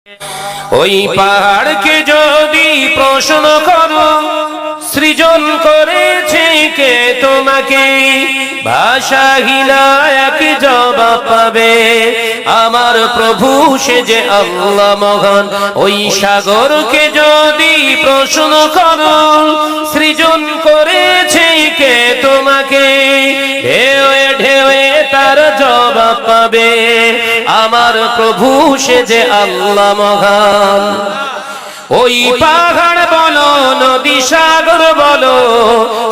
ওই পাহাড়কে যদি প্রশ্ন করো সৃজন করেছে কে তোমাকে, ভাষাহীনা এক জবাব পাবে, আমার প্রভু সে যে আল্লাহ মহান। ওই সাগরকে যদি প্রশ্ন করো সৃজন করেছে কে তোমাকে, ঢেউয়ে ঢেউয়ে তার জবাব পাবে, আমার প্রভু সে যে আল্লাহ মহান। ওই পাহাড় বলো নদী সাগর বলো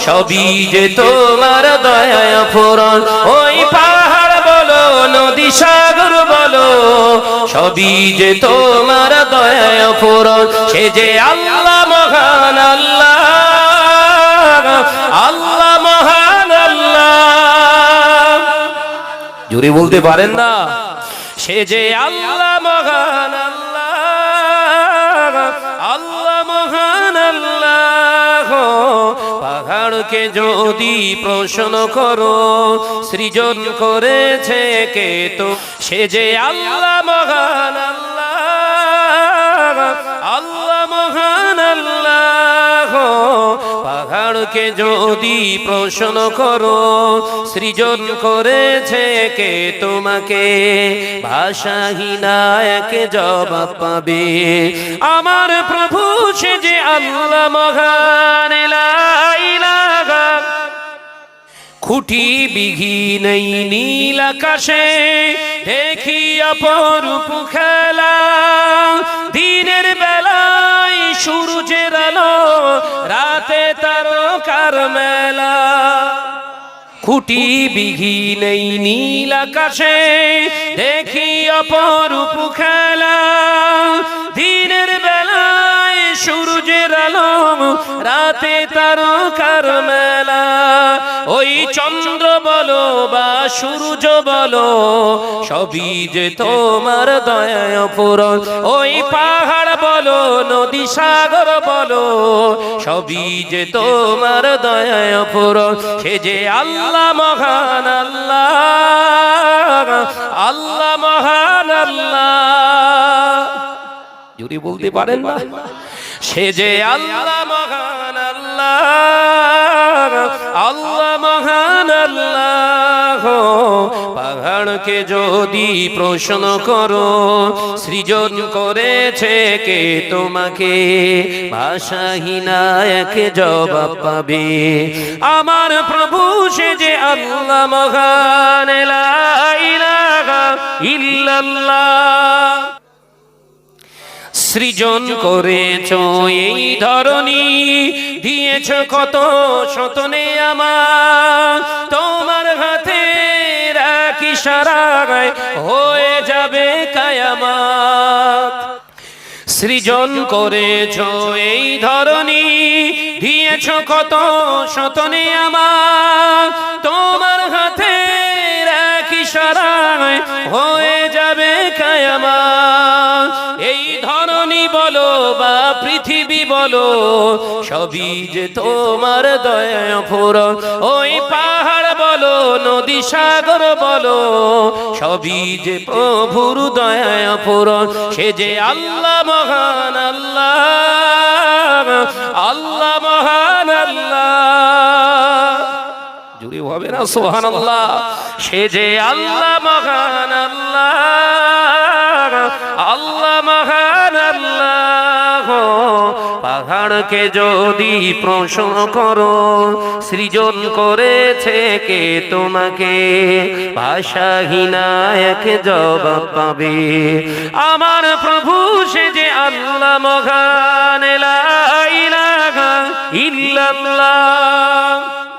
সবই যে তোমার দয়ায় পূরণ। ওই পাহাড় বলো নদী সাগর বলো সবই যে তোমার দয়ায় পূরণ। সে যে আল্লাহ মহান আল্লাহ, আল্লাহ মহান আল্লাহ। জোরে বলতে পারেন না? সে যে আল্লাহ মহান আল্লাহ, আল্লাহ মহান আল্লাহ। পাহাড়কে যদি প্রশ্ন করো সৃজন করেছে কে তো, সে যে আল্লাহ মহান আল্লাহ, আল্লাহ মহান আল্লাহ। পাহাড়কে যদি প্রশ্ন করো সৃজন করেছে কে তোমাকে, ভাষাহীনা এক জবাব পাবে, আমার প্রভু সে যে আল্লাহ মহান। লা ইলাহা খুঁটি বিহীন এই নীল আকাশে দেখি অপরূপ খেলা, দিনের বেলায় সূর্যের আলো রাতে তারকার মেলা। খুঁটি বিহীন এই নীল আকাশে দেখি অপরূপ খেলা, দিনের বেলায় সূর্যের আলো রাতে তারকার মেলা। ওই চন্দ্র বলো বা সূর্য বলো সবই যে তোমার দয়ায় পূরণ। ওই পাহাড় বলো নদী সাগর বলো সবই যে তোমার দয়ায় পূরণ। সে যে আল্লাহ মহান আল্লাহ, আল্লাহ মহান আল্লাহ। যদি বলতে পারেন না? সে যে আল্লাহ মহান আল্লাহ, আল্লাহ মহান আল্লাহ। পাহাড়কে যদি প্রশ্ন করো সৃজন করেছে কে তোমাকে, ভাষাহীনা এক জবাব পাবে, আমার প্রভু সে যে আল্লাহ মহান। লা ইলাহা ইল্লাল্লাহ। সৃজন করেছ এই ধরনী, দিয়েছ কত শতনে আমার, তোমার হাতে এক ইশারায় হয়ে যাবে কিয়ামত। সৃজন করেছ এই ধরনী, দিয়েছ কত শতনে আমার, তোমার হাতে এক ইশারায় হয়ে যাবে কিয়ামত। এই ধরনী বলো বা পৃথিবী বলো সবই যে তোমার দয়ায় পূরণ। ওই পাহাড় বলো নদী সাগর বলো সবই যে প্রভুর দয়ায় পূরণ। সে যে আল্লাহ মহান আল্লাহ, আল্লাহ মহান আল্লাহ। জুড়ে হবে না সুবহানাল্লাহ? সে যে আল্লাহ মহান আল্লাহ, আল্লাহ মহান আল্লাহ। পাহাড়কে যদি প্রশ্ন করো সৃজন করেছে কে তোমাকে, ভাষাহীনা এক জবাব পাবে, আমার প্রভু সে যে আল্লাহ মহান। লা ইলাহা ইল্লাল্লাহ।